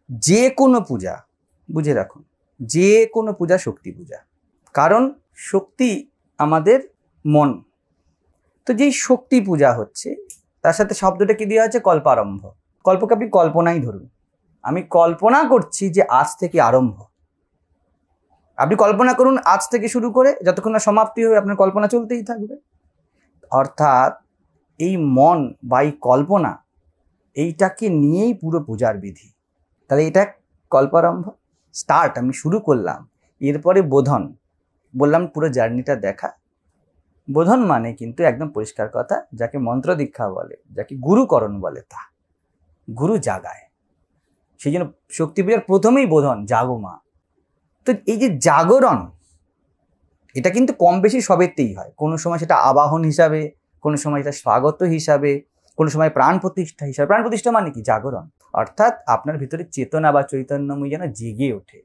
যে কোনো পূজা, বুঝে রাখুন, যে কোনো পূজা শক্তি পূজা। কারণ শক্তি আমাদের মন। তো যেই শক্তি পূজা হচ্ছে তার সাথে শব্দটা কি দেওয়া আছে? কল্পারম্ভ। কল্পকে আপনি কল্পনাই ধরুন। আমি কল্পনা করছি যে আজ থেকে আরম্ভ। আপনি কল্পনা করুন আজ থেকে শুরু করে যতক্ষণ না সমাপ্তি হবে আপনার কল্পনা চলতেই থাকবে। অর্থাৎ এই মন বা এই কল্পনা, এইটাকে নিয়েই পুরো পূজার বিধি। তাহলে এটা কল্পারম্ভ, স্টার্ট, আমি শুরু করলাম। এরপরে বোধন, বললাম পুরো জার্নিটা দেখা। বোধন মানে কিন্তু একদম পরিষ্কার কথা, যাকে মন্ত্র দীক্ষা বলে, যাকে গুরুকরণ বলে, তা গুরু জাগায়। সেই জন্য শক্তি পূজার প্রথমেই বোধন, জাগো মা। তো এই যে জাগরণ, এটা কিন্তু কম বেশি সবেতেই হয়। কোনো সময় সেটা আবাহন হিসাবে, কোনো সময় এটা স্বাগত হিসাবে, কোনো সময় প্রাণ প্রতিষ্ঠা হিসাবে। প্রাণ প্রতিষ্ঠা মানে কি? জাগরণ। অর্থাৎ আপনার ভিতরে চেতনা বা চৈতন্যময় যেন জেগে ওঠে।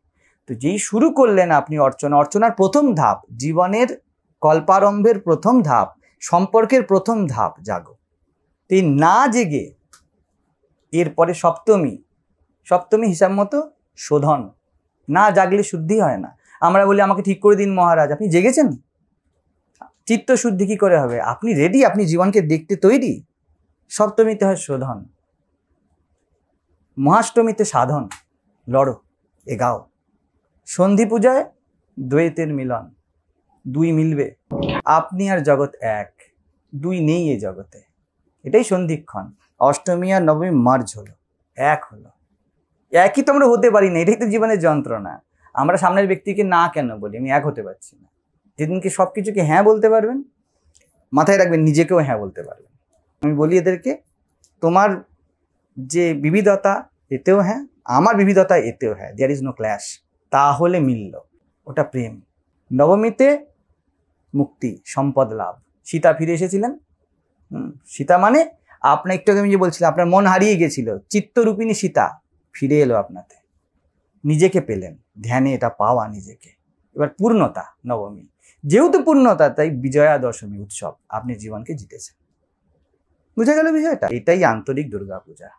তো যেই শুরু করলেন আপনি অর্চনা, অর্চনার প্রথম ধাপ, জীবনের কল্পারম্ভের প্রথম ধাপ, সম্পর্কের প্রথম ধাপ জাগো। তো এই না জেগে এরপরে সপ্তমী, সপ্তমী হিসাব মতো শোধন। না জাগলে শুদ্ধি হয় না। আমরা বলি আমাকে ঠিক করে দিন মহারাজ। আপনি জেগেছেন? চিত্ত শুদ্ধি কি করে হবে? আপনি রেডি? আপনি জীবনকে দেখতে তৈরি? সপ্তমীতে হয় শোধন, মহাষ্টমীতে সাধন। লড়ো, এগাও। সন্ধি পূজায় দ্বৈতের মিলন, দুই মিলবে। আপনি আর জগৎ এক, দুই নেই এই জগতে। এটাই সন্ধিক্ষণ। অষ্টমী আর নবমী মার্জ হলো, এক হলো। একই তো আমরা হতে পারি না, এটাই তো জীবনের যন্ত্রণা। আমরা সামনের ব্যক্তিকে না কেন বলি? আমি এক হতে পারছি না। যেদিনকে সব কিছুকে হ্যাঁ বলতে পারবেন, মাথায় রাখবেন নিজেকেও হ্যাঁ বলতে পারবেন। আমি বলি এদেরকে, তোমার যে বিবিধতা এতেও হ্যাঁ, আমার বিবিধতা এতেও হ্যাঁ, দেয়ার ইজ নো ক্ল্যাশ। তাহলে মিলল, ওটা প্রেম। নবমীতে মুক্তি, সম্পদ লাভ। সীতা ফিরে এসেছিলেন। সীতা মানে আপনার একটু আগে আমি যে বলছিলাম, আপনার মন হারিয়ে গেছিল, চিত্তরূপিণী সীতা ফিরে এলো আপনাতে, নিজেকে পেলেন ধ্যানে। এটা পাওয়া নিজেকে। এবার পূর্ণতা নবমী, যেহেতু পূর্ণতা তাই বিজয়া দশমী উৎসব, আপনি জীবনকে জিতেছেন। বুঝা গেল বিষয়টা? এটাই আন্তরিক দুর্গাপূজা।